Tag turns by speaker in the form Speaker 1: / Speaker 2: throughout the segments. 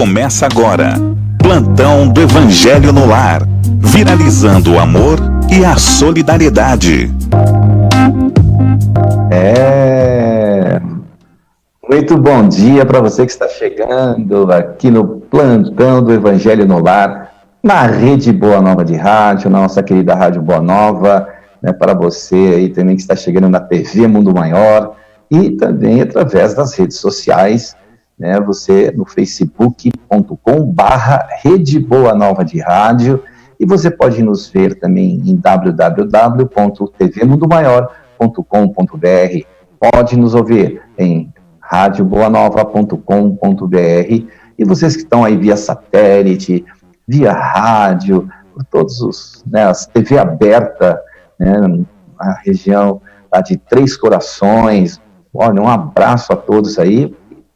Speaker 1: Começa agora. Plantão do Evangelho no Lar. Viralizando o amor e a solidariedade.
Speaker 2: Muito bom dia para você que está chegando aqui no Plantão do Evangelho no Lar, na Rede Boa Nova de Rádio, na nossa querida Rádio Boa Nova, né, para você aí também que está chegando na TV Mundo Maior e também através das redes sociais, né, você no facebook.com/Rede Boa Nova de Rádio, e você pode nos ver também em www.tvmundomaior.com.br, pode nos ouvir em radioboanova.com.br, e vocês que estão aí via satélite, via rádio, por todos os, né, as TV aberta, né, a região lá de Três Corações, olha, um abraço a todos aí,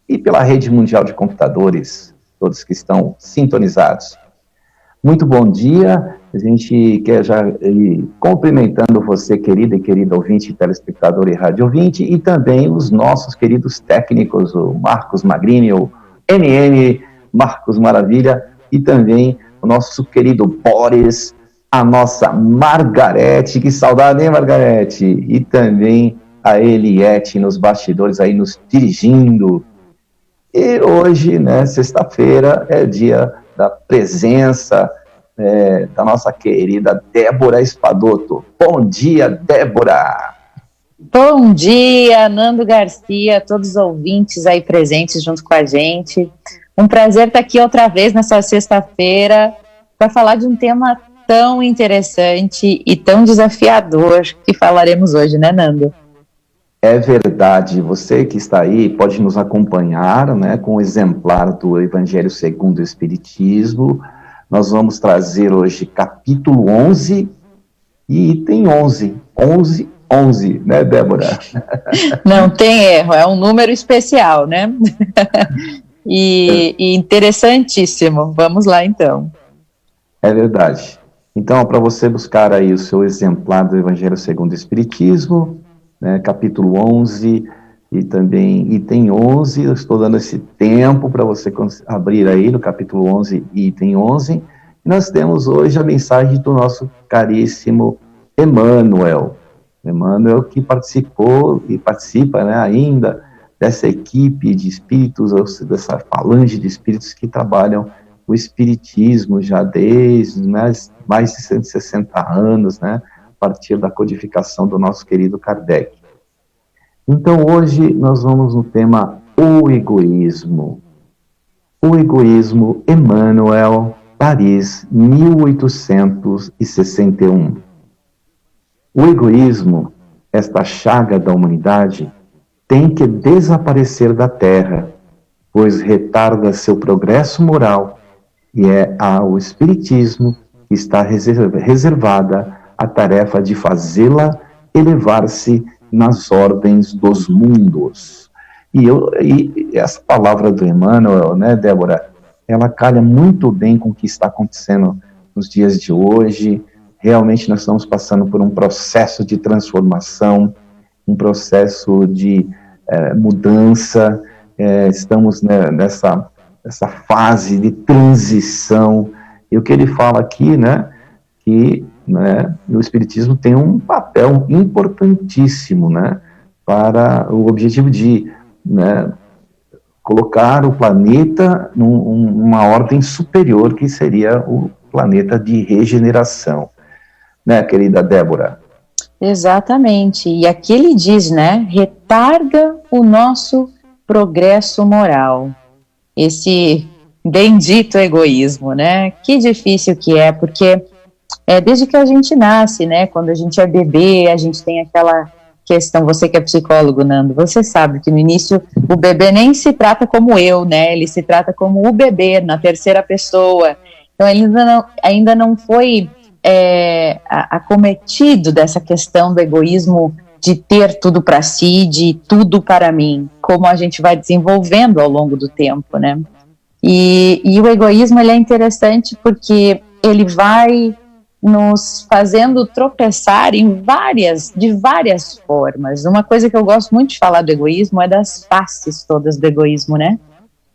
Speaker 2: e pela rede mundial de computadores, todos que estão sintonizados. Muito bom dia, a gente quer já ir cumprimentando você, querida e querido ouvinte, telespectador e rádio ouvinte, e também os nossos queridos técnicos, o Marcos Magrini, o MM, Marcos Maravilha, e também o nosso querido Boris, a nossa Margarete, que saudade, hein, Margarete? E também a Eliette nos bastidores aí nos dirigindo. E hoje, né, sexta-feira, é dia da presença da nossa querida Débora Espadoto. Bom dia, Débora!
Speaker 3: Bom dia, Nando Garcia, todos os ouvintes aí presentes junto com a gente. Um prazer estar aqui outra vez nessa sexta-feira para falar de um tema tão interessante e tão desafiador que falaremos hoje, né, Nando?
Speaker 2: É verdade, você que está aí pode nos acompanhar, né, com o exemplar do Evangelho segundo o Espiritismo. Nós vamos trazer hoje capítulo 11 e item 11, né, Débora?
Speaker 3: Não tem erro, é um número especial, né? e interessantíssimo. Vamos lá, então.
Speaker 2: É verdade. Então, para você buscar aí o seu exemplar do Evangelho segundo o Espiritismo, né, capítulo 11 e também item 11, eu estou dando esse tempo para você abrir aí no capítulo 11 e item 11, e nós temos hoje a mensagem do nosso caríssimo Emmanuel, que participou e participa, né, ainda dessa equipe de espíritos, dessa falange de espíritos que trabalham o espiritismo já desde, né, mais de 160 anos, né, a partir da codificação do nosso querido Kardec. Então, hoje nós vamos no tema o egoísmo. O egoísmo, Emmanuel, Paris, 1861. O egoísmo, esta chaga da humanidade, tem que desaparecer da Terra, pois retarda seu progresso moral, e é ao Espiritismo que está reservada a tarefa de fazê-la elevar-se nas ordens dos mundos. E essa palavra do Emmanuel, né, Débora, ela calha muito bem com o que está acontecendo nos dias de hoje. Realmente nós estamos passando por um processo de transformação, um processo de mudança, estamos, né, nessa fase de transição. E o que ele fala aqui, né, que, né, o Espiritismo tem um papel importantíssimo, né, para o objetivo de, né, colocar o planeta numa ordem superior, que seria o planeta de regeneração, né, querida Débora?
Speaker 3: Exatamente, e aqui ele diz, né, retarda o nosso progresso moral, esse bendito egoísmo, né, que difícil que é, porque desde que a gente nasce, né, quando a gente é bebê, a gente tem aquela questão, você que é psicólogo, Nando, você sabe que no início o bebê nem se trata como eu, né, ele se trata como o bebê, na terceira pessoa, então ele ainda não foi acometido dessa questão do egoísmo, de ter tudo para si, de tudo para mim, como a gente vai desenvolvendo ao longo do tempo, né, e o egoísmo, ele é interessante porque ele vai nos fazendo tropeçar de várias formas. Uma coisa que eu gosto muito de falar do egoísmo é das faces todas do egoísmo, né?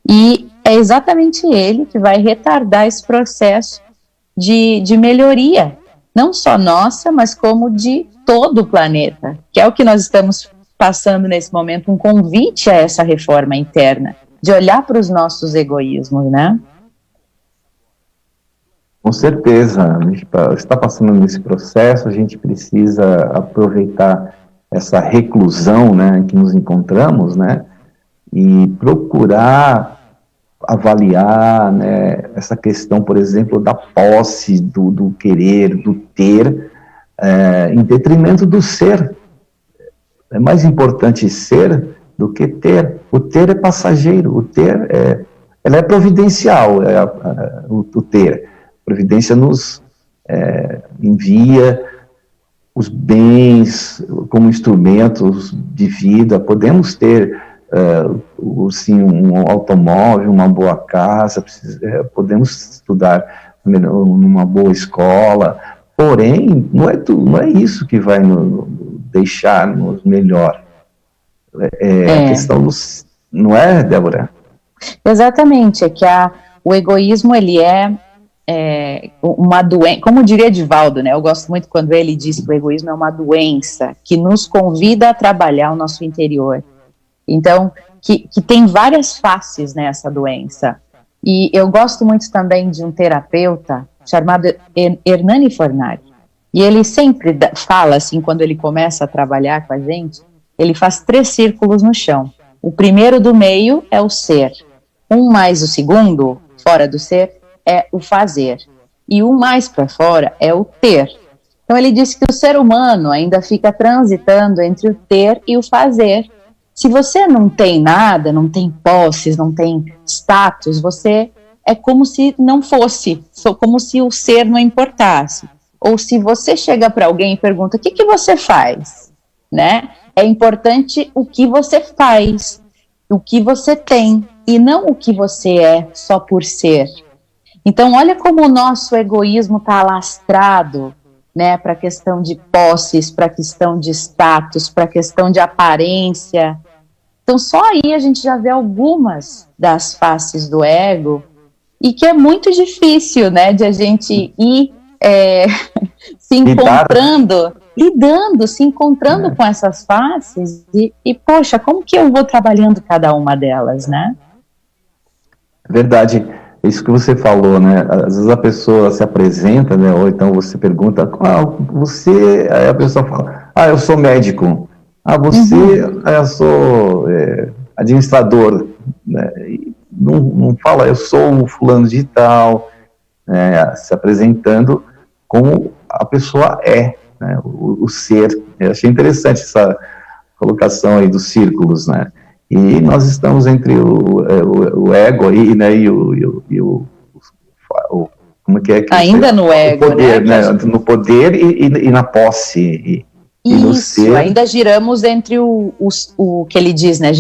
Speaker 3: E é exatamente ele que vai retardar esse processo de melhoria, não só nossa, mas como de todo o planeta, que é o que nós estamos passando nesse momento, um convite a essa reforma interna, de olhar para os nossos egoísmos, né?
Speaker 2: Com certeza, a gente está passando nesse processo, a gente precisa aproveitar essa reclusão, né, em que nos encontramos, né, e procurar avaliar, né, essa questão, por exemplo, da posse, do querer, do ter, em detrimento do ser. É mais importante ser do que ter. O ter é passageiro, o ter ela é providencial, o ter. A providência nos envia os bens como instrumentos de vida. Podemos ter sim, um automóvel, uma boa casa, podemos estudar numa boa escola, porém não é isso que vai nos deixar-nos melhor. A questão não é, Débora?
Speaker 3: Exatamente, é que o egoísmo, ele é uma doença, como diria Divaldo, né? Eu gosto muito quando ele diz que o egoísmo é uma doença que nos convida a trabalhar o nosso interior. Então, que tem várias faces nessa doença. E eu gosto muito também de um terapeuta chamado Hernani Fornari. E ele sempre fala, assim, quando ele começa a trabalhar com a gente, ele faz 3 círculos no chão. O primeiro do meio é o ser. Um mais o segundo, fora do ser, é o fazer. E um mais para fora é o ter. Então ele diz que o ser humano ainda fica transitando entre o ter e o fazer. Se você não tem nada, não tem posses, não tem status, você é como se não fosse, como se o ser não importasse. Ou se você chega para alguém e pergunta, o que você faz? Né? É importante o que você faz, o que você tem, e não o que você é só por ser. Então, olha como o nosso egoísmo está alastrado, né, para a questão de posses, para a questão de status, para a questão de aparência. Então, só aí a gente já vê algumas das faces do ego, e que é muito difícil, né, de a gente ir se encontrando, se encontrando com essas faces, e, poxa, como que eu vou trabalhando cada uma delas, né?
Speaker 2: Verdade. Isso que você falou, né? Às vezes a pessoa se apresenta, né? Ou então você pergunta, aí a pessoa fala, eu sou médico. Eu sou administrador. Né? E não fala, eu sou um fulano de tal, se apresentando como a pessoa é, né? O ser. Eu achei interessante essa colocação aí dos círculos, né? E nós estamos entre o ego aí, né, e o como é que
Speaker 3: ainda no ego,
Speaker 2: o poder,
Speaker 3: né?
Speaker 2: No poder e na posse. E no ser.
Speaker 3: Ainda giramos entre o que ele diz, né?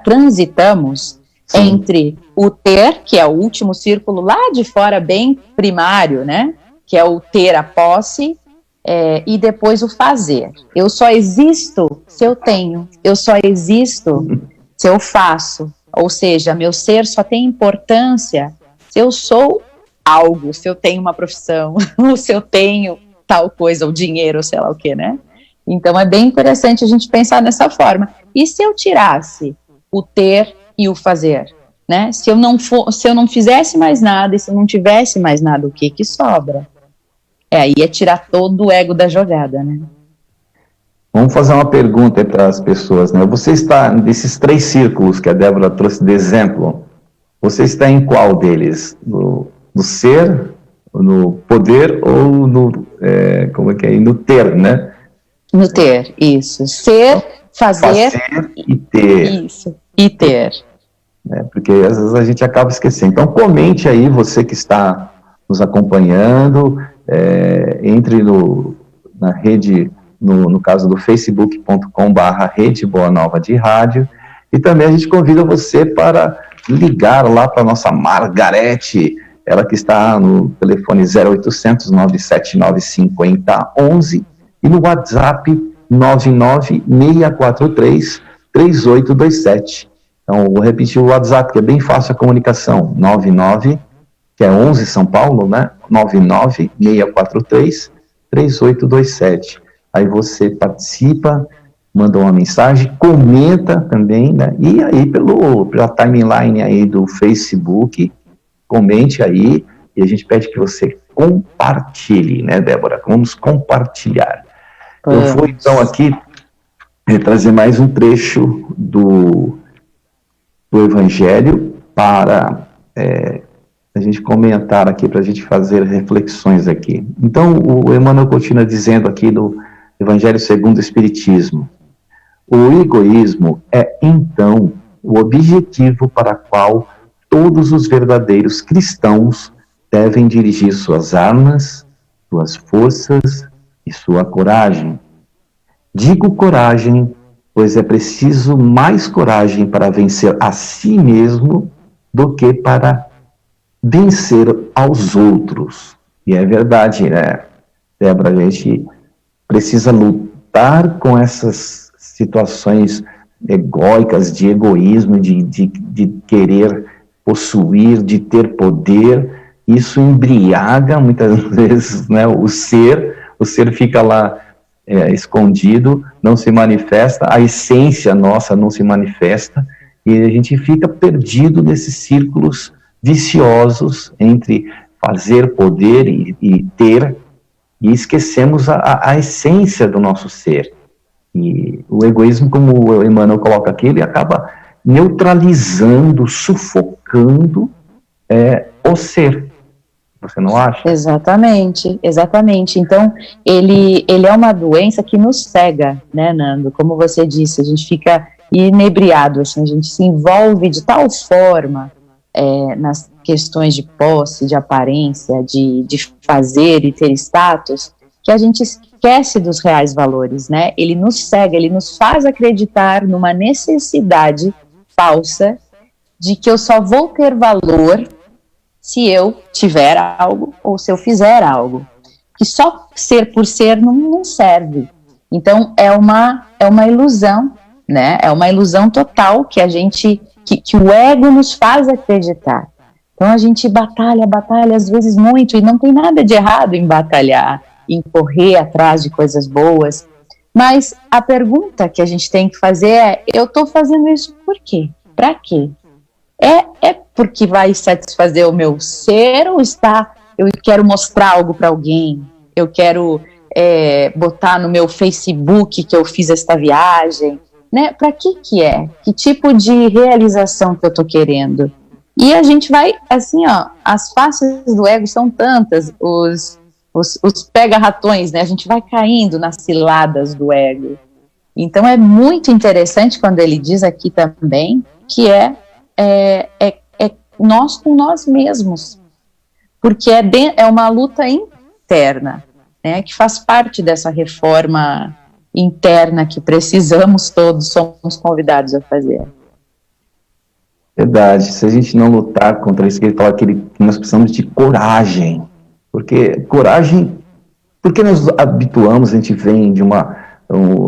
Speaker 3: Transitamos Sim. entre o ter, que é o último círculo lá de fora, bem primário, né? Que é o ter, a posse, e depois o fazer. Eu só existo se eu tenho, eu só existo se eu faço, ou seja, meu ser só tem importância se eu sou algo, se eu tenho uma profissão, ou se eu tenho tal coisa, o dinheiro, ou sei lá o que, né? Então é bem interessante a gente pensar dessa forma. E se eu tirasse o ter e o fazer, né? Se eu não fizesse mais nada, e se eu não tivesse mais nada, o que sobra? Aí é tirar todo o ego da jogada, né?
Speaker 2: Vamos fazer uma pergunta para as pessoas, né? Você está nesses 3 círculos que a Débora trouxe de exemplo, você está em qual deles? No ser, no poder ou no ter, né?
Speaker 3: No ter, isso. Ser, fazer
Speaker 2: e ter.
Speaker 3: Isso, e ter.
Speaker 2: Porque às vezes a gente acaba esquecendo. Então comente aí, você que está nos acompanhando, entre na rede, no caso do facebook.com/Rede Boa Nova de Rádio, e também a gente convida você para ligar lá para a nossa Margarete, ela que está no telefone 0800 979 5011 e no WhatsApp 99643 3827. Então, vou repetir o WhatsApp, que é bem fácil a comunicação, 99, que é 11 São Paulo, né? 99643-3827. Aí você participa, manda uma mensagem, comenta também, né? E aí pela timeline aí do Facebook, comente aí, e a gente pede que você compartilhe, né, Débora? Vamos compartilhar. Eu vou então aqui trazer mais um trecho do Evangelho para a gente comentar aqui, para a gente fazer reflexões aqui. Então, o Emmanuel continua dizendo aqui no Evangelho segundo o Espiritismo: o egoísmo é, então, o objetivo para qual todos os verdadeiros cristãos devem dirigir suas armas, suas forças e sua coragem. Digo coragem, pois é preciso mais coragem para vencer a si mesmo do que para vencer aos outros. E é verdade, né, Débora? A gente precisa lutar com essas situações egóicas, de egoísmo, de querer possuir, de ter poder. Isso embriaga muitas vezes, né, o ser fica lá escondido, não se manifesta, a essência nossa não se manifesta, e a gente fica perdido nesses círculos viciosos entre fazer, poder e ter, e esquecemos a essência do nosso ser. E o egoísmo, como o Emmanuel coloca aqui, ele acaba neutralizando, sufocando o ser. Você não acha?
Speaker 3: Exatamente, exatamente. Então, ele é uma doença que nos cega, né, Nando? Como você disse, a gente fica inebriado, assim, a gente se envolve de tal forma nas questões de posse, de aparência, de fazer e ter status, que a gente esquece dos reais valores, né? Ele nos cega, ele nos faz acreditar numa necessidade falsa de que eu só vou ter valor se eu tiver algo ou se eu fizer algo. Que só ser por ser não serve. Então, é uma ilusão, né? É uma ilusão total que a gente, que o ego nos faz acreditar. Então, a gente batalha às vezes muito, e não tem nada de errado em batalhar, em correr atrás de coisas boas. Mas a pergunta que a gente tem que fazer é: eu estou fazendo isso por quê? Para quê? É porque vai satisfazer o meu ser, ou eu quero mostrar algo para alguém, eu quero botar no meu Facebook que eu fiz esta viagem, né? Para que é? Que tipo de realização que eu estou querendo? E a gente vai, assim, ó, as faces do ego são tantas, os pega-ratões, né? A gente vai caindo nas ciladas do ego. Então é muito interessante quando ele diz aqui também que é nós com nós mesmos, porque é uma luta interna, né, que faz parte dessa reforma interna que precisamos todos, somos convidados a fazer.
Speaker 2: Verdade. Se a gente não lutar contra isso, que ele fala que nós precisamos de coragem, porque coragem, porque nós habituamos, a gente vem de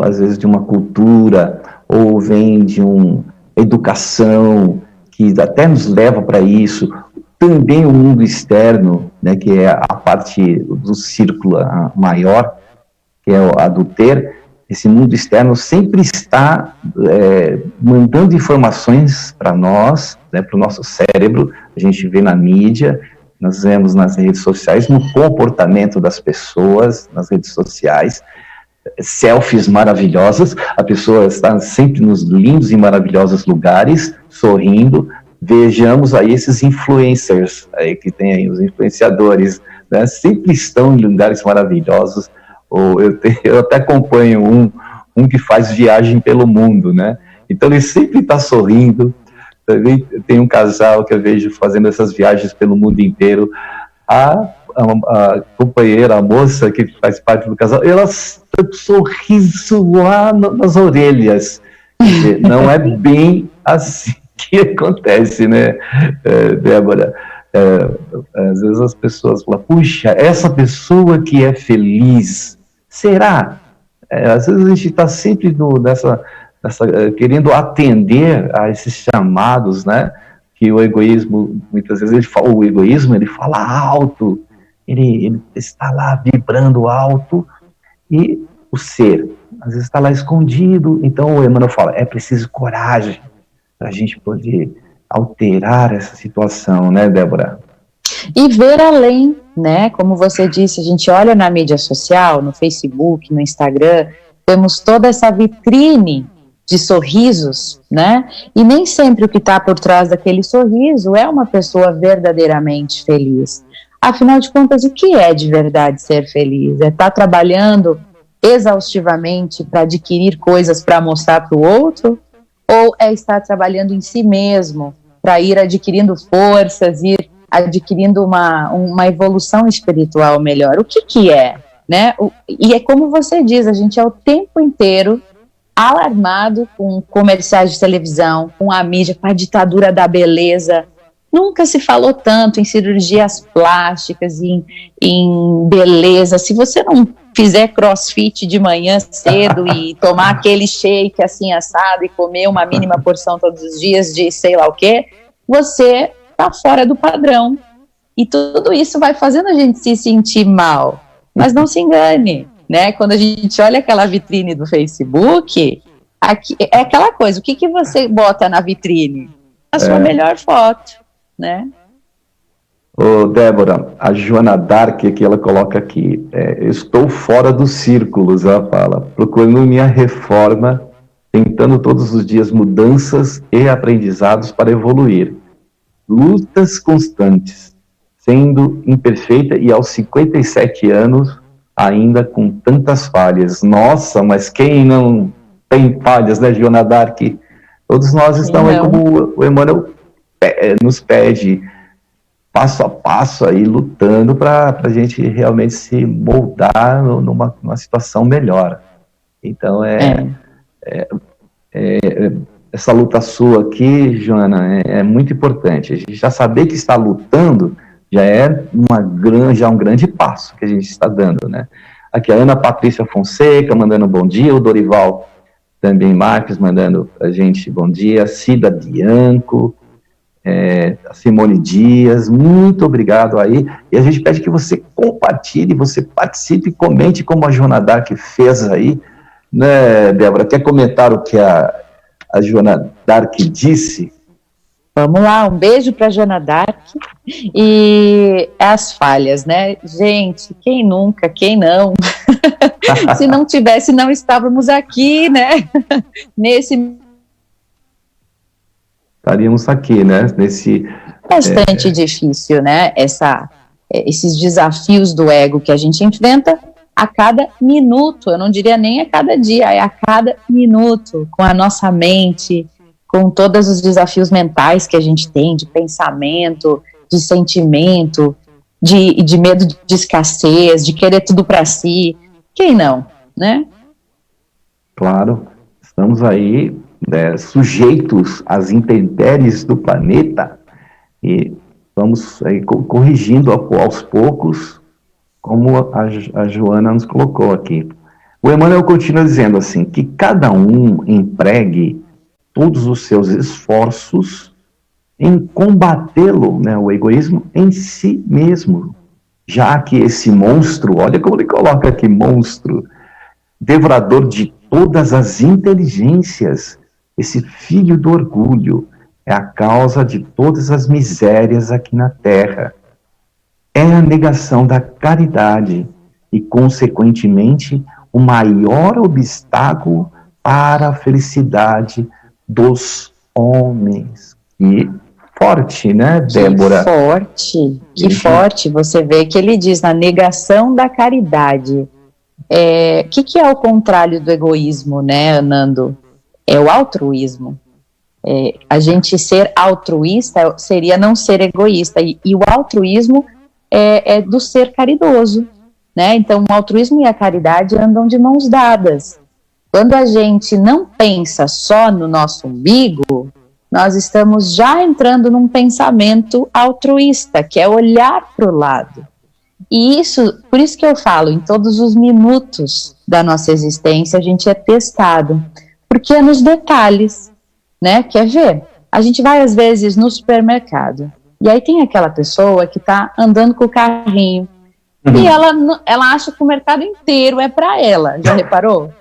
Speaker 2: às vezes de uma cultura, ou vem de uma educação que até nos leva para isso, também o mundo externo, né, que é a parte do círculo maior, que é a do ter, esse mundo externo sempre está mandando informações para nós, né, para o nosso cérebro. A gente vê na mídia, nós vemos nas redes sociais, no comportamento das pessoas nas redes sociais, selfies maravilhosas, a pessoa está sempre nos lindos e maravilhosos lugares, sorrindo. Vejamos aí esses influencers, aí que tem aí os influenciadores, né, sempre estão em lugares maravilhosos. Ou eu até acompanho um que faz viagem pelo mundo, né, então ele sempre está sorrindo. Também tem um casal que eu vejo fazendo essas viagens pelo mundo inteiro. A companheira, a moça que faz parte do casal, ela tem um sorriso lá nas orelhas. Não é bem assim que acontece, né, Débora? Às vezes as pessoas falam: puxa, essa pessoa que é feliz, será? Às vezes a gente está sempre querendo atender a esses chamados, né? Que o egoísmo, muitas vezes ele fala alto, ele está lá vibrando alto, e o ser, às vezes está lá escondido. Então o Emmanuel fala, é preciso coragem para a gente poder alterar essa situação, né, Débora?
Speaker 3: E ver além, né? Como você disse, a gente olha na mídia social, no Facebook, no Instagram, temos toda essa vitrine de sorrisos, né? E nem sempre o que está por trás daquele sorriso é uma pessoa verdadeiramente feliz. Afinal de contas, o que é de verdade ser feliz? É estar trabalhando exaustivamente para adquirir coisas para mostrar para o outro? Ou é estar trabalhando em si mesmo para ir adquirindo forças, ir adquirindo uma evolução espiritual melhor? O que é, né? E é como você diz, a gente é o tempo inteiro alarmado com comerciais de televisão, com a mídia, com a ditadura da beleza. Nunca se falou tanto em cirurgias plásticas, em beleza. Se você não fizer crossfit de manhã cedo e tomar aquele shake assim assado e comer uma mínima porção todos os dias de sei lá o quê, você está fora do padrão. E tudo isso vai fazendo a gente se sentir mal. Mas não se engane, né? Quando a gente olha aquela vitrine do Facebook, é aquela coisa, o que você bota na vitrine? A sua melhor foto, né?
Speaker 2: Ô, Débora, a Joana Dark, que ela coloca aqui, eu estou fora dos círculos, ela fala, procurando minha reforma, tentando todos os dias mudanças e aprendizados para evoluir. Lutas constantes, sendo imperfeita e aos 57 anos ainda com tantas falhas. Nossa, quem não tem falhas, né, Joana Dark? Todos nós estamos aí, como o Emmanuel nos pede, passo a passo aí, lutando para a gente realmente se moldar numa situação melhor. Então, essa luta sua aqui, Joana, é muito importante. A gente já saber que está lutando já é um grande passo que a gente está dando, né? Aqui a Ana Patrícia Fonseca mandando bom dia, o Dorival também Marques mandando a gente bom dia, Cida Bianco, a Simone Dias, muito obrigado aí, e a gente pede que você compartilhe, você participe, comente como a Joana Dark fez aí, né, Débora? Quer comentar o que a Joana Dark disse?
Speaker 3: Vamos lá, um beijo para a Joana Dark. E as falhas, né? Gente, quem nunca, quem não? Se não tivesse, não estávamos aqui, né?
Speaker 2: Estaríamos aqui, né?
Speaker 3: Bastante difícil, né? Esses desafios do ego que a gente enfrenta a cada minuto, eu não diria nem a cada dia, é a cada minuto, com a nossa mente, com todos os desafios mentais que a gente tem, de pensamento, de sentimento, de medo de escassez, de querer tudo para si. Quem não, né?
Speaker 2: Claro, estamos aí sujeitos às intempéries do planeta e vamos aí corrigindo aos poucos, como a Joana nos colocou aqui. O Emmanuel continua dizendo assim, que cada um empregue todos os seus esforços em combatê-lo, né, o egoísmo, em si mesmo, já que esse monstro, olha como ele coloca aqui, monstro, devorador de todas as inteligências, esse filho do orgulho, é a causa de todas as misérias aqui na Terra. É a negação da caridade e, consequentemente, o maior obstáculo para a felicidade dos homens. E forte, né, Débora?
Speaker 3: Que forte. Você vê que ele diz na negação da caridade. O que é o contrário do egoísmo, né, Nando? É o altruísmo. A gente ser altruísta seria não ser egoísta. E o altruísmo é do ser caridoso, né? Então, o altruísmo e a caridade andam de mãos dadas. Quando a gente não pensa só no nosso umbigo, nós estamos já entrando num pensamento altruísta, que é olhar para o lado. E por isso que eu falo, em todos os minutos da nossa existência, a gente é testado. Porque é nos detalhes, né? Quer ver? A gente vai às vezes no supermercado e aí tem aquela pessoa que está andando com o carrinho e ela acha que o mercado inteiro é para ela, já reparou?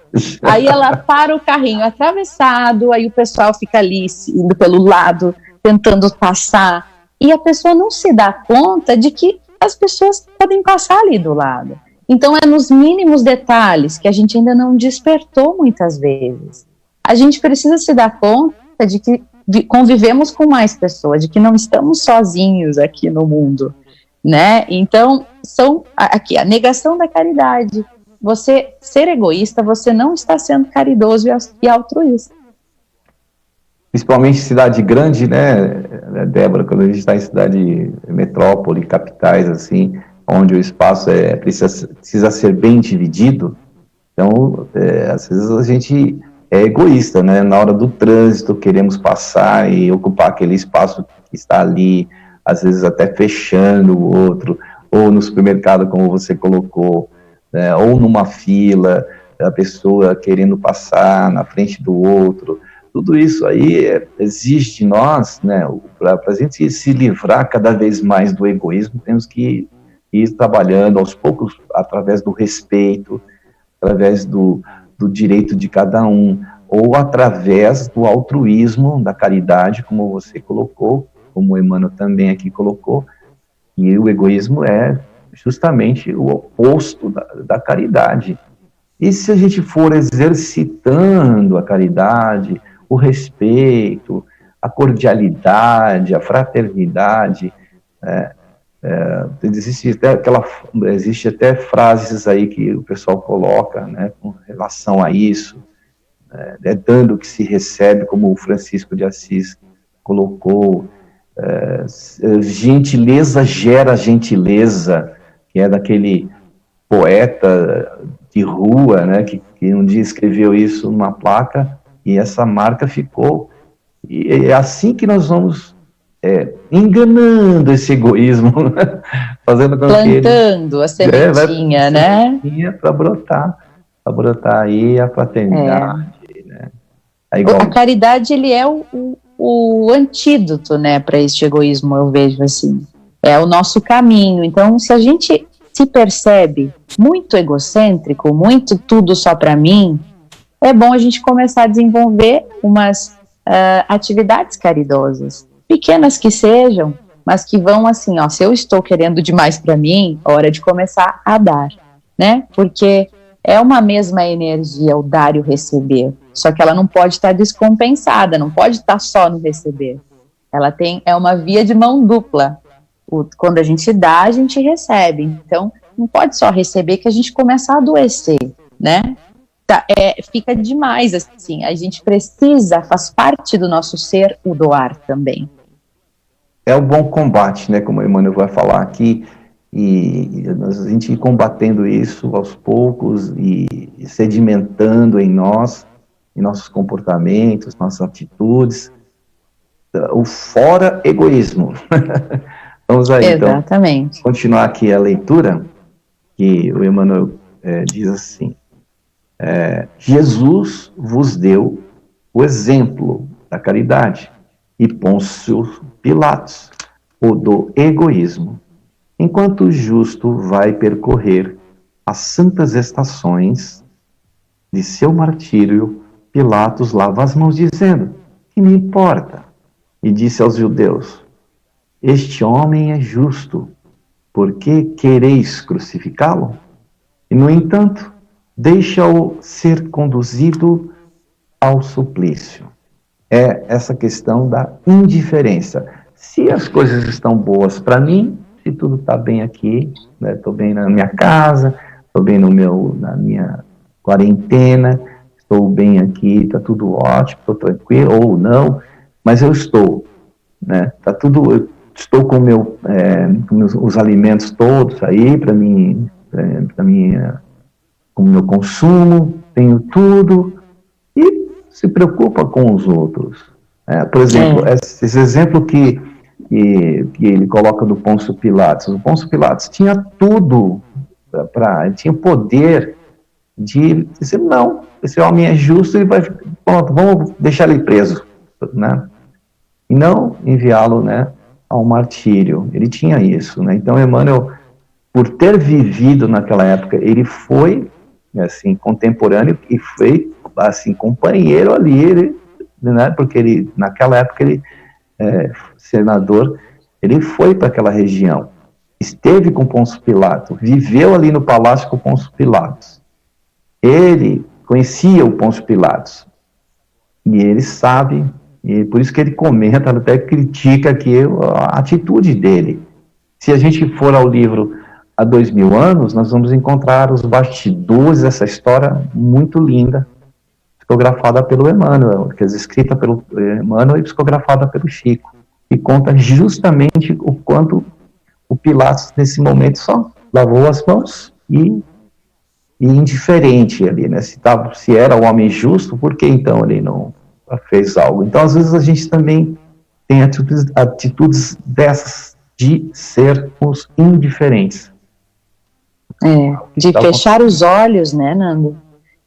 Speaker 3: Aí ela para o carrinho atravessado, aí o pessoal fica ali indo pelo lado, tentando passar, e a pessoa não se dá conta de que as pessoas podem passar ali do lado. Então é nos mínimos detalhes que a gente ainda não despertou muitas vezes. A gente precisa se dar conta de que convivemos com mais pessoas, de que não estamos sozinhos aqui no mundo, né? Então, aqui a negação da caridade. Você ser egoísta, você não está sendo caridoso e altruísta.
Speaker 2: Principalmente cidade grande, né, Débora, quando a gente está em cidade metrópole, capitais, assim, onde o espaço precisa ser bem dividido, então, às vezes a gente é egoísta, né, na hora do trânsito, queremos passar e ocupar aquele espaço que está ali, às vezes até fechando o outro, ou no supermercado, como você colocou, né, ou numa fila, a pessoa querendo passar na frente do outro. Tudo isso aí exige de nós, né, para a gente se livrar cada vez mais do egoísmo, temos que ir trabalhando aos poucos, através do respeito, através do direito de cada um, ou através do altruísmo, da caridade, como você colocou, como o Emmanuel também aqui colocou, e o egoísmo é justamente o oposto da caridade. E se a gente for exercitando a caridade, o respeito, a cordialidade, a fraternidade, existe até frases aí que o pessoal coloca, né, com relação a isso, dando o que se recebe, como o Francisco de Assis colocou, gentileza gera gentileza, que é daquele poeta de rua, né, que um dia escreveu isso numa placa, e essa marca ficou. E é assim que nós vamos enganando esse egoísmo, né? Fazendo com
Speaker 3: plantando a sementinha, né?
Speaker 2: Para brotar aí a fraternidade, né?
Speaker 3: A caridade, ele é o antídoto, né, para este egoísmo, eu vejo assim. É o nosso caminho. Então, se a gente se percebe muito egocêntrico, muito tudo só para mim, é bom a gente começar a desenvolver umas atividades caridosas, pequenas que sejam, mas que vão assim, ó, se eu estou querendo demais para mim, hora de começar a dar, né? Porque é uma mesma energia o dar e o receber, só que ela não pode estar descompensada, não pode estar só no receber. Ela é uma via de mão dupla. Quando a gente dá, a gente recebe. Então, não pode só receber que a gente começa a adoecer, né? Fica demais, assim, a gente precisa, faz parte do nosso ser o doar também.
Speaker 2: É um bom combate, né, como o Emmanuel vai falar aqui, e a gente ir combatendo isso aos poucos e sedimentando em nós, em nossos comportamentos, nossas atitudes, o fora egoísmo. Vamos aí,
Speaker 3: exatamente.
Speaker 2: Então, continuar aqui a leitura, que o Emmanuel diz assim: Jesus vos deu o exemplo da caridade, e Pôncio Pilatos o do egoísmo, enquanto o justo vai percorrer as santas estações de seu martírio, Pilatos lava as mãos dizendo: que me importa? E disse aos judeus: este homem é justo, por que quereis crucificá-lo? E no entanto, deixa-o ser conduzido ao suplício. É essa questão da indiferença. Se as coisas estão boas para mim, se tudo está bem aqui, estou bem na minha casa, estou bem na minha quarentena, estou bem aqui, está tudo ótimo, estou tranquilo, ou não, mas eu estou, né? Tá tudo, eu estou com os alimentos todos aí para mim, com o meu consumo, tenho tudo, e se preocupa com os outros. Por exemplo, esse exemplo que ele coloca do Pôncio Pilatos. O Pôncio Pilatos tinha tudo, tinha poder de dizer: não, esse homem é justo e vai, pronto, vamos deixar ele preso, né? E não enviá-lo, né, ao martírio. Ele tinha isso, né? Então Emmanuel, por ter vivido naquela época, ele foi, assim, contemporâneo e foi, assim, companheiro ali, ele, né? Porque ele, naquela época, ele, senador, ele foi para aquela região, esteve com Pôncio Pilato, viveu ali no palácio com Pôncio Pilatos. Ele conhecia o Pôncio Pilatos e ele sabe, e por isso que ele comenta, até critica aqui a atitude dele. Se a gente for ao livro Há 2000 anos, nós vamos encontrar os bastidores dessa história muito linda, psicografada pelo Emmanuel, quer dizer, escrita pelo Emmanuel e psicografada pelo Chico, e conta justamente o quanto o Pilatos, nesse momento, só lavou as mãos e indiferente ali, né? Se era o homem justo, por que então ele não fez algo? Então, às vezes, a gente também tem atitudes dessas de sermos indiferentes.
Speaker 3: De fechar os olhos, né, Nando?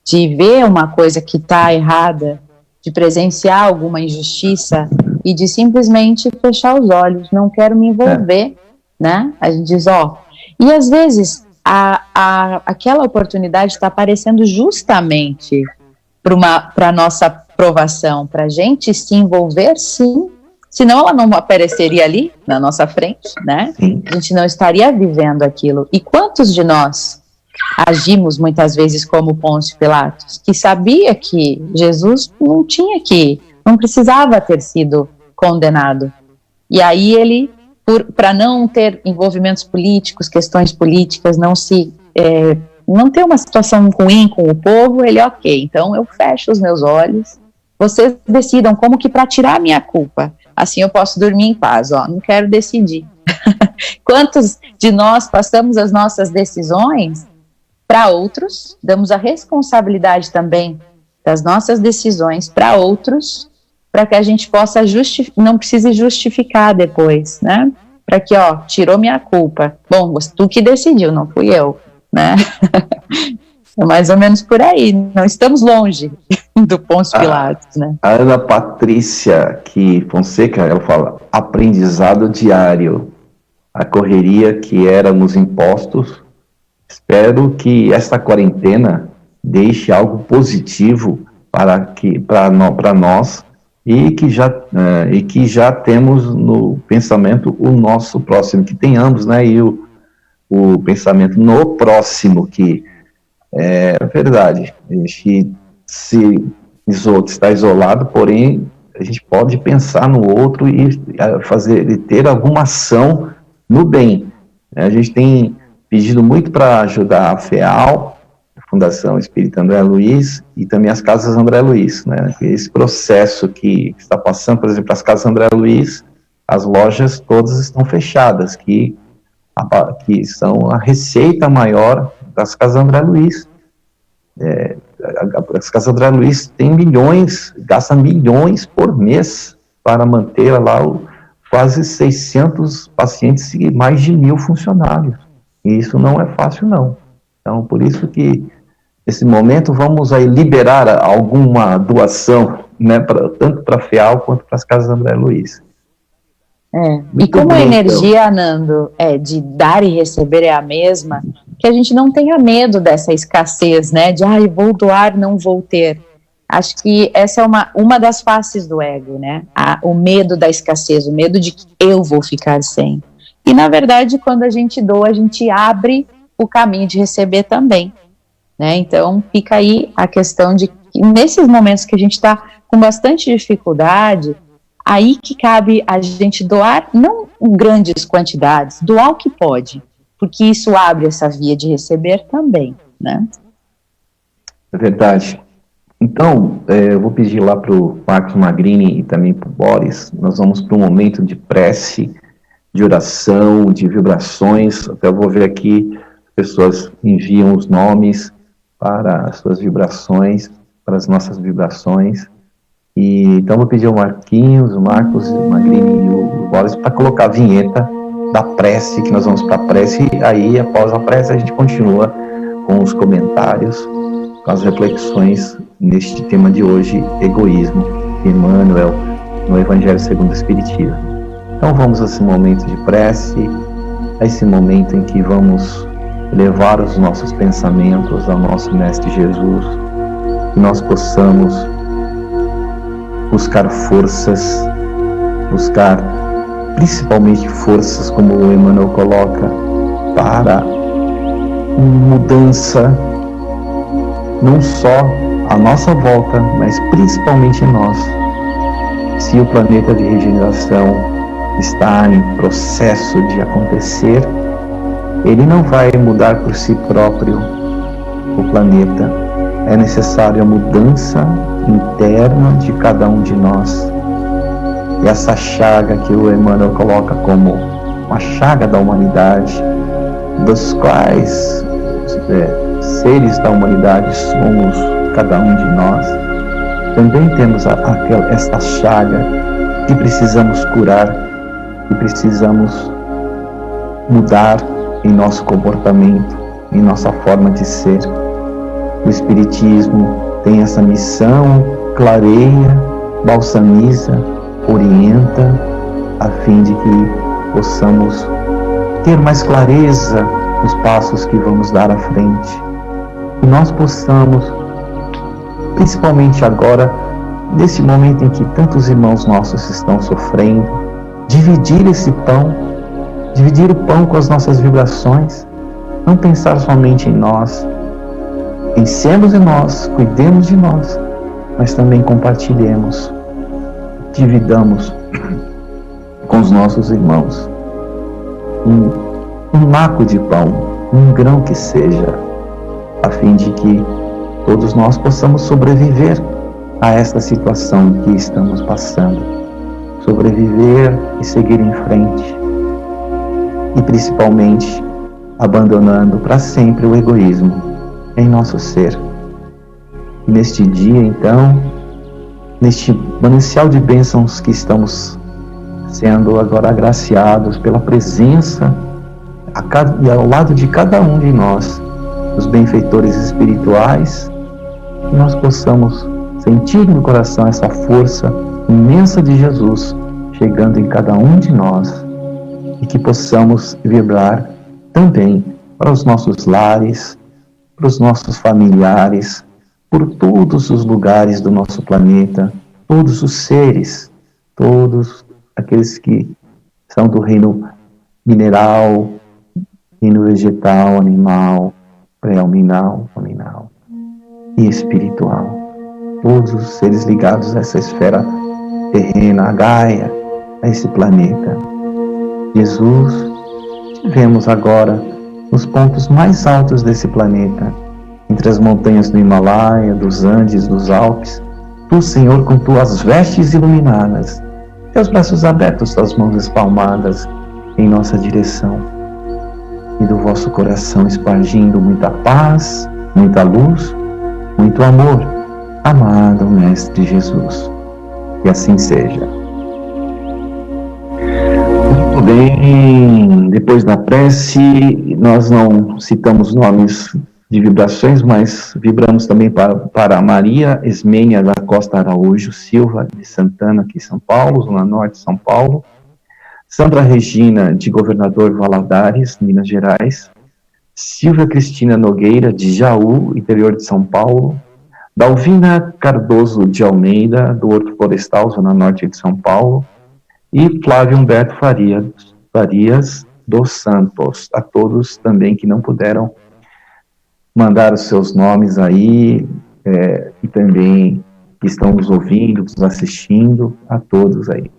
Speaker 3: De ver uma coisa que está errada, de presenciar alguma injustiça e de simplesmente fechar os olhos, não quero me envolver, né? A gente diz, e às vezes aquela oportunidade está aparecendo justamente para a nossa aprovação, para a gente se envolver, sim, senão ela não apareceria ali na nossa frente, né?
Speaker 2: Sim.
Speaker 3: A gente não estaria vivendo aquilo. E quantos de nós agimos muitas vezes como Pôncio Pilatos, que sabia que Jesus não precisava ter sido condenado. E aí ele, para não ter envolvimentos políticos, questões políticas, não ter uma situação ruim com o povo, ele, então eu fecho os meus olhos, vocês decidam como que para tirar a minha culpa, assim eu posso dormir em paz, não quero decidir. Quantos de nós passamos as nossas decisões para outros, damos a responsabilidade também das nossas decisões para outros, para que a gente possa não precise justificar depois, né? Para que, tirou minha culpa. Bom, tu que decidiu, não fui eu, né? É mais ou menos por aí. Não estamos longe do Pôncio Pilatos, né?
Speaker 2: A Ana Patrícia Fonseca, ela fala, aprendizado diário, a correria que éramos impostos. Espero que esta quarentena deixe algo positivo para nós e que já temos no pensamento o nosso próximo, que tenhamos, né, e o pensamento no próximo, que é verdade, a gente está isolado, porém a gente pode pensar no outro e ter alguma ação no bem. A gente tem pedido muito para ajudar a FEAL, a Fundação Espírita André Luiz, e também as Casas André Luiz, né? Esse processo que está passando, por exemplo, as Casas André Luiz, as lojas todas estão fechadas, que são a receita maior das Casas André Luiz. As Casas André Luiz tem gasta milhões por mês para manter lá quase 600 pacientes e mais de 1.000 funcionários. E isso não é fácil, não. Então, por isso que, nesse momento, vamos aí liberar alguma doação, né, tanto para a FEAL quanto para as Casas André Luiz.
Speaker 3: E como a energia, Nando, de dar e receber é a mesma, que a gente não tenha medo dessa escassez, né, de, vou doar, não vou ter. Acho que essa é uma das faces do ego, né, o medo da escassez, o medo de que eu vou ficar sem. E, na verdade, quando a gente doa, a gente abre o caminho de receber também, né? Então, fica aí a questão de que, nesses momentos que a gente está com bastante dificuldade, aí que cabe a gente doar, não em grandes quantidades, doar o que pode, porque isso abre essa via de receber também, né?
Speaker 2: É verdade. Então, eu vou pedir lá para o Marcos Magrini e também para o Boris, nós vamos para um momento de prece, de oração, de vibrações. Até eu vou ver aqui, as pessoas enviam os nomes para as suas vibrações, para as nossas vibrações. E então vou pedir ao Marquinhos, o Marcos, o Magrini e o Boris para colocar a vinheta da prece, que nós vamos para a prece, e aí após a prece a gente continua com os comentários, com com as reflexões neste tema de hoje, egoísmo, de Emmanuel, no Evangelho segundo o Espiritismo. Então vamos a esse momento de prece, a esse momento em que vamos levar os nossos pensamentos ao nosso Mestre Jesus, que nós possamos buscar forças, buscar principalmente forças, como o Emmanuel coloca, para mudança, não só à nossa volta, mas principalmente em nós. Se o planeta de regeneração está em processo de acontecer, ele não vai mudar por si próprio o planeta. É necessária a mudança interna de cada um de nós. E essa chaga que o Emmanuel coloca como uma chaga da humanidade, dos quais seres da humanidade somos cada um de nós, também temos esta chaga que precisamos curar, que precisamos mudar em nosso comportamento, em nossa forma de ser. O Espiritismo tem essa missão, clareia, balsamiza, orienta, a fim de que possamos ter mais clareza nos passos que vamos dar à frente. Que nós possamos, principalmente agora, nesse momento em que tantos irmãos nossos estão sofrendo, dividir esse pão, dividir o pão com as nossas vibrações, não pensar somente em nós, pensemos em nós, cuidemos de nós, mas também compartilhemos, dividamos com os nossos irmãos um naco de pão, um grão que seja, a fim de que todos nós possamos sobreviver a esta situação que estamos passando, sobreviver e seguir em frente, e principalmente abandonando para sempre o egoísmo em nosso ser. E neste dia, então, neste manancial de bênçãos que estamos sendo agora agraciados pela presença e ao lado de cada um de nós, os benfeitores espirituais, que nós possamos sentir no coração essa força imensa de Jesus chegando em cada um de nós, e que possamos vibrar também para os nossos lares, para os nossos familiares, por todos os lugares do nosso planeta, todos os seres, todos aqueles que são do reino mineral, reino vegetal, animal, pré-alminal, nominal e espiritual. Todos os seres ligados a essa esfera terrena, a Gaia, a esse planeta. Jesus, vemos agora nos pontos mais altos desse planeta, entre as montanhas do Himalaia, dos Andes, dos Alpes, tu, Senhor, com tuas vestes iluminadas, teus braços abertos, tuas mãos espalmadas em nossa direção, e do vosso coração espargindo muita paz, muita luz, muito amor, amado Mestre Jesus. Que assim seja. Muito bem, depois da prece, nós não citamos nomes de vibrações, mas vibramos também para a Maria Esmênia da Costa Araújo Silva, de Santana, aqui em São Paulo, Zona Norte de São Paulo. Sandra Regina, de Governador Valadares, Minas Gerais. Silvia Cristina Nogueira, de Jaú, interior de São Paulo. Dalvina Cardoso de Almeida, do Horto Florestal, Zona Norte de São Paulo. E Flávio Humberto Farias dos Santos. A todos também que não puderam mandar os seus nomes aí, e também que estão nos ouvindo, nos assistindo, a todos aí.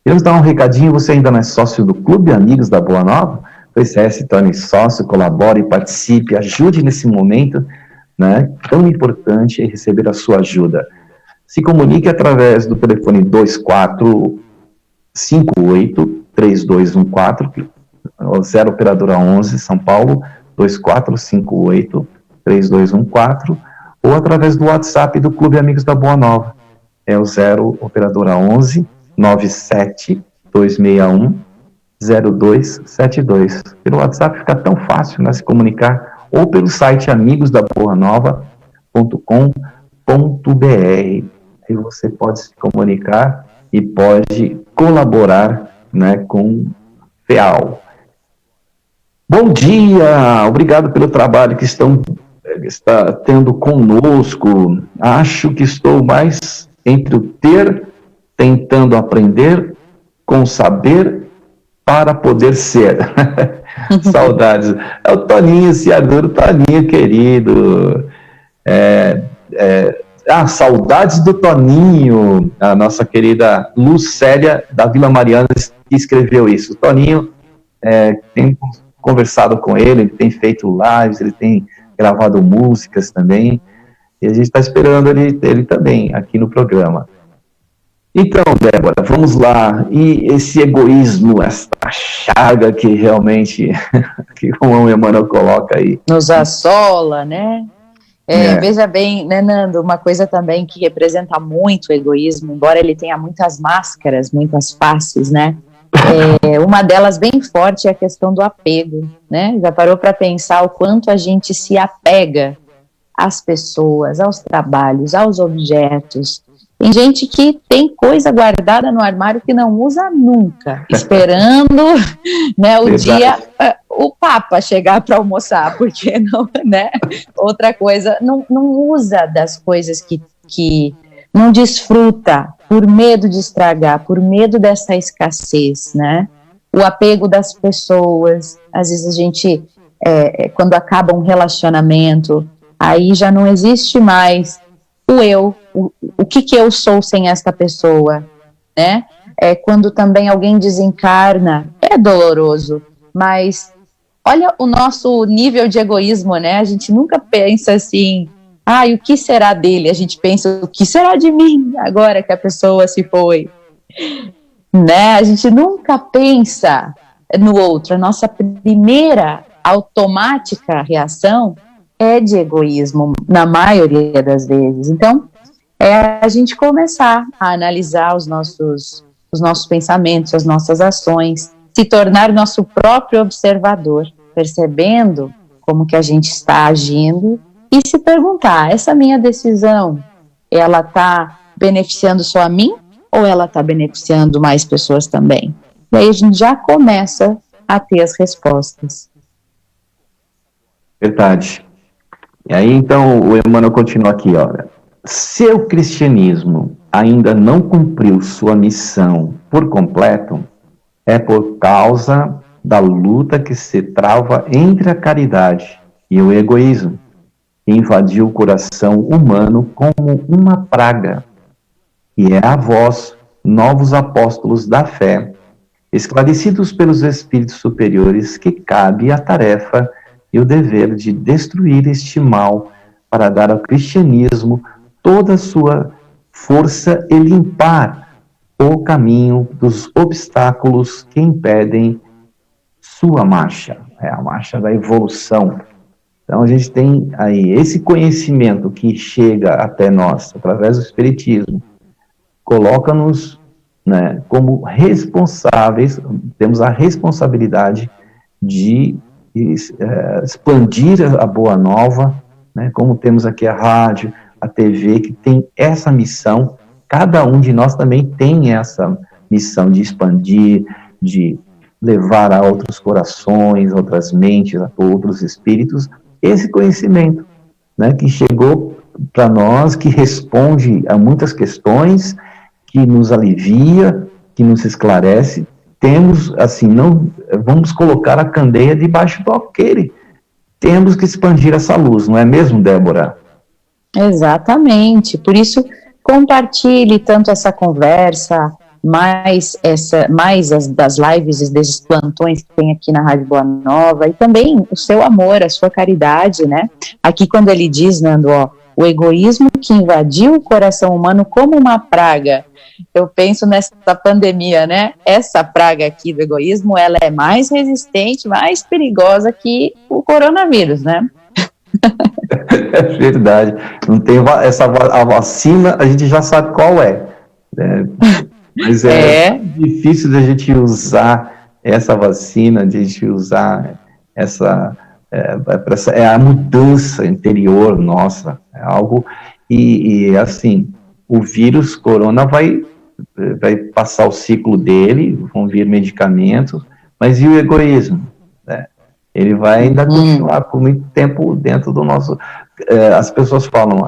Speaker 2: Queremos dar um recadinho: você ainda não é sócio do Clube Amigos da Boa Nova? Pois se torne sócio, colabore, participe, ajude nesse momento, né, tão importante, receber a sua ajuda. Se comunique através do telefone 2458-3214, 0 Operadora 11, São Paulo, 2458-3214, ou através do WhatsApp do Clube Amigos da Boa Nova, é o 0 Operadora 11 97-261-0272. Pelo WhatsApp fica tão fácil, né, se comunicar, ou pelo site Amigos da Boa Nova, E você pode se comunicar e pode colaborar, né, com FEAL. Bom dia, obrigado pelo trabalho que está tendo conosco. Acho que estou mais entre o ter, tentando aprender, com saber, para poder ser. Saudades. É o Toninho Ciaduro, Toninho querido. Saudades do Toninho, a nossa querida Lucélia da Vila Mariana que escreveu isso. O Toninho tem conversado com ele tem feito lives, ele tem gravado músicas também, e a gente está esperando ele também aqui no programa. Então, Débora, vamos lá. E esse egoísmo, essa chaga que realmente, que como o Emmanuel coloca aí,
Speaker 3: nos assola, né? Veja bem, né, Nando, uma coisa também que representa muito o egoísmo, embora ele tenha muitas máscaras, muitas faces, né? Uma delas bem forte é a questão do apego, né? Já parou para pensar o quanto a gente se apega às pessoas, aos trabalhos, aos objetos? Tem gente que tem coisa guardada no armário que não usa nunca, esperando, né, o dia o Papa chegar para almoçar, porque não, né? Outra coisa, não usa das coisas que não desfruta, por medo de estragar, por medo dessa escassez, né? O apego das pessoas, às vezes a gente, quando acaba um relacionamento, aí já não existe mais o eu, o que eu sou sem esta pessoa, né? Quando também alguém desencarna, é doloroso, mas olha o nosso nível de egoísmo, né? A gente nunca pensa assim, e o que será dele? A gente pensa, o que será de mim agora que a pessoa se foi? Né? A gente nunca pensa no outro. A nossa primeira automática reação é de egoísmo, na maioria das vezes. Então, a gente começar a analisar os nossos pensamentos, as nossas ações, se tornar nosso próprio observador, percebendo como que a gente está agindo e se perguntar, essa minha decisão, ela está beneficiando só a mim ou ela está beneficiando mais pessoas também? E aí a gente já começa a ter as respostas.
Speaker 2: Verdade. E aí, então, o Emmanuel continua aqui, olha. Se o cristianismo ainda não cumpriu sua missão por completo, é por causa da luta que se trava entre a caridade e o egoísmo, que invadiu o coração humano como uma praga. E é a vós, novos apóstolos da fé, esclarecidos pelos espíritos superiores, que cabe a tarefa e o dever de destruir este mal para dar ao cristianismo toda a sua força e limpar o caminho dos obstáculos que impedem sua marcha, a marcha da evolução. Então a gente tem aí esse conhecimento que chega até nós através do Espiritismo, coloca-nos, né, como responsáveis, temos a responsabilidade de expandir a Boa Nova, né, como temos aqui a rádio, a TV, que tem essa missão. Cada um de nós também tem essa missão de expandir, de levar a outros corações, outras mentes, a outros espíritos, esse conhecimento, né, que chegou para nós, que responde a muitas questões, que nos alivia, que nos esclarece. Temos, assim, não vamos colocar a candeia debaixo do alqueire. Temos que expandir essa luz, não é mesmo, Débora?
Speaker 3: Exatamente. Por isso, compartilhe tanto essa conversa, mais as das lives e desses plantões que tem aqui na Rádio Boa Nova, e também o seu amor, a sua caridade, né? Aqui quando ele diz, Nando, o egoísmo que invadiu o coração humano como uma praga. Eu penso nessa pandemia, né? Essa praga aqui do egoísmo, ela é mais resistente, mais perigosa que o coronavírus, né?
Speaker 2: É verdade. Não tem a vacina, a gente já sabe qual é. Mas é difícil de a gente usar essa vacina, de a gente usar essa É a mudança interior nossa, é algo, e assim, o vírus corona vai passar o ciclo dele, vão vir medicamentos, mas e o egoísmo? Né? Ele vai ainda continuar por muito tempo dentro do nosso... as pessoas falam,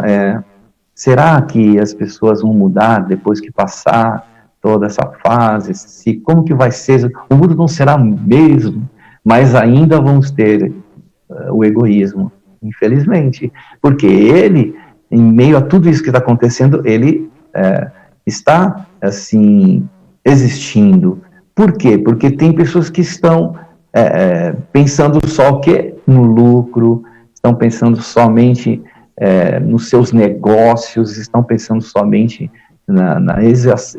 Speaker 2: será que as pessoas vão mudar depois que passar toda essa fase? Como que vai ser? O mundo não será o mesmo, mas ainda vamos ter o egoísmo, infelizmente, porque ele, em meio a tudo isso que está acontecendo, ele está, assim, existindo. Por quê? Porque tem pessoas que estão pensando só o quê? No lucro, estão pensando somente nos seus negócios, estão pensando somente na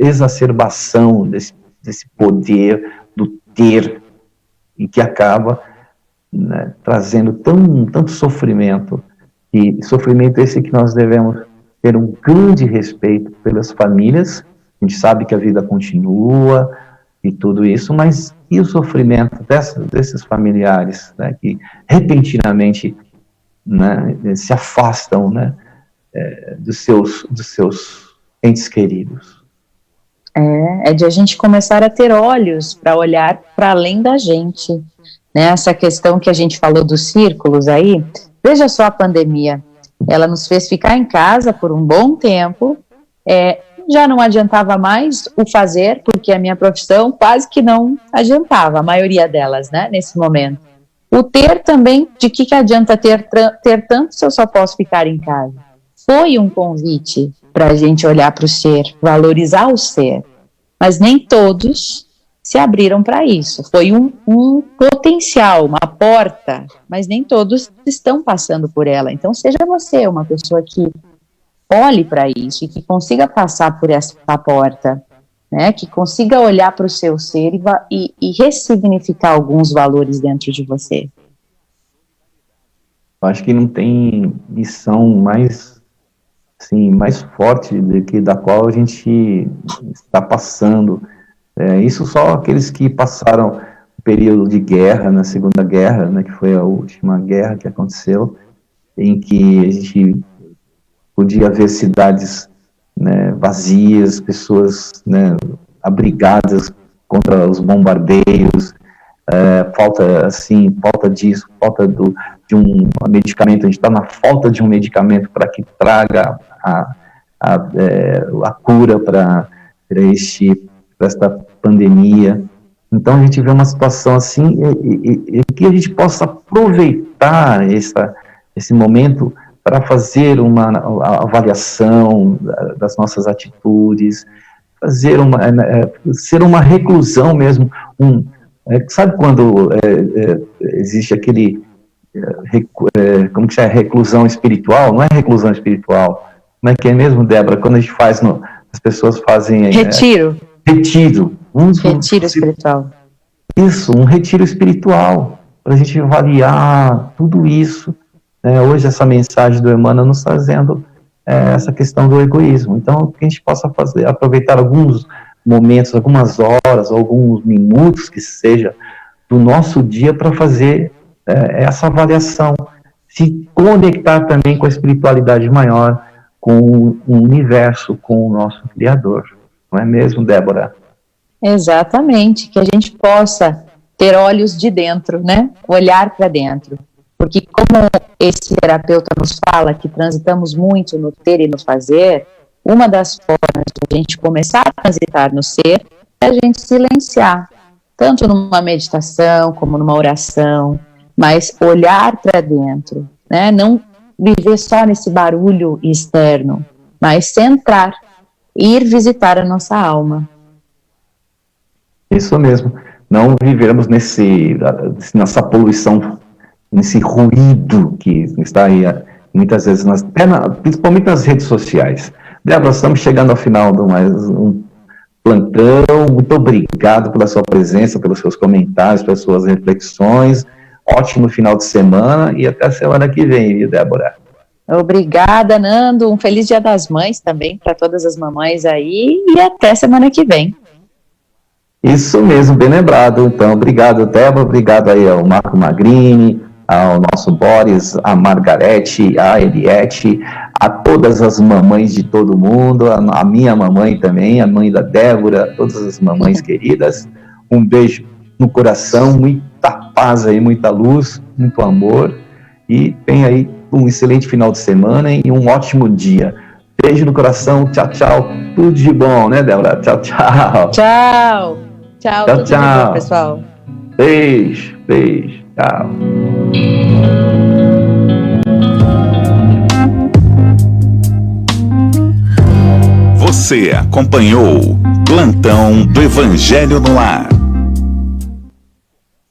Speaker 2: exacerbação desse poder do ter, e que acaba, né, trazendo tanto sofrimento, e sofrimento esse que nós devemos ter um grande respeito pelas famílias. A gente sabe que a vida continua e tudo isso, mas e o sofrimento desses familiares, né, que repentinamente, né, se afastam, né, dos seus entes queridos.
Speaker 3: É de a gente começar a ter olhos para olhar para além da gente, né? Essa questão que a gente falou dos círculos aí, veja só a pandemia, ela nos fez ficar em casa por um bom tempo, já não adiantava mais o fazer, porque a minha profissão quase que não adiantava, a maioria delas, né, nesse momento. O ter também, de que adianta ter tanto se eu só posso ficar em casa? Foi um convite para a gente olhar para o ser, valorizar o ser, mas nem todos se abriram para isso. Foi um potencial, uma porta, mas nem todos estão passando por ela. Então, seja você uma pessoa que olhe para isso e que consiga passar por essa porta, né? Que consiga olhar para o seu ser e ressignificar alguns valores dentro de você.
Speaker 2: Eu acho que não tem missão mais forte da qual a gente está passando. Isso só aqueles que passaram o período de guerra, na Segunda Guerra, né, que foi a última guerra que aconteceu, em que a gente podia ver cidades, né, vazias, pessoas, né, abrigadas contra os bombardeios, falta disso, falta de um medicamento. A gente está na falta de um medicamento para que traga a cura para esta pandemia. Então a gente vê uma situação assim, e que a gente possa aproveitar esse momento para fazer uma avaliação das nossas atitudes, ser uma reclusão mesmo. Sabe quando existe aquele como que chama? Reclusão espiritual? Não é reclusão espiritual. Como é que é mesmo, Débora? Quando a gente faz, as pessoas fazem...
Speaker 3: Retiro.
Speaker 2: Retiro.
Speaker 3: Retiro espiritual.
Speaker 2: Isso, um retiro espiritual, para a gente avaliar tudo isso. Hoje essa mensagem do Emmanuel nos trazendo essa questão do egoísmo. Então, que a gente possa aproveitar alguns momentos, algumas horas, alguns minutos que seja do nosso dia para fazer essa avaliação, se conectar também com a espiritualidade maior, com o universo, com o nosso Criador. Não é mesmo, Débora?
Speaker 3: Exatamente, que a gente possa ter olhos de dentro, né? Olhar para dentro. Porque como esse terapeuta nos fala que transitamos muito no ter e no fazer, uma das formas de a gente começar a transitar no ser é a gente silenciar, tanto numa meditação como numa oração, mas olhar para dentro, né? Não viver só nesse barulho externo, mas centrar, ir visitar a nossa alma.
Speaker 2: Isso mesmo, não vivermos nessa poluição, nesse ruído que está aí muitas vezes, principalmente nas redes sociais. Débora, estamos chegando ao final de mais um plantão. Muito obrigado pela sua presença, pelos seus comentários, pelas suas reflexões. Ótimo final de semana e até a semana que vem, viu, Débora?
Speaker 3: Obrigada, Nando. Um feliz Dia das Mães também para todas as mamães aí e até semana que vem.
Speaker 2: Isso mesmo, bem lembrado. Então, obrigado, Débora. Obrigado aí ao Marco Magrini, ao nosso Boris, a Margarete, a Eliette, a todas as mamães de todo mundo, a minha mamãe também, a mãe da Débora, todas as mamães queridas. Um beijo no coração, muita paz aí, muita luz, muito amor. E tenha aí um excelente final de semana e um ótimo dia. Beijo no coração, tchau, tchau. Tudo de bom, né, Débora? Tchau, tchau.
Speaker 3: Tchau. Tchau, tudo de bom, pessoal.
Speaker 2: Beijo, beijo, tchau.
Speaker 1: Você acompanhou Plantão do Evangelho no Lar.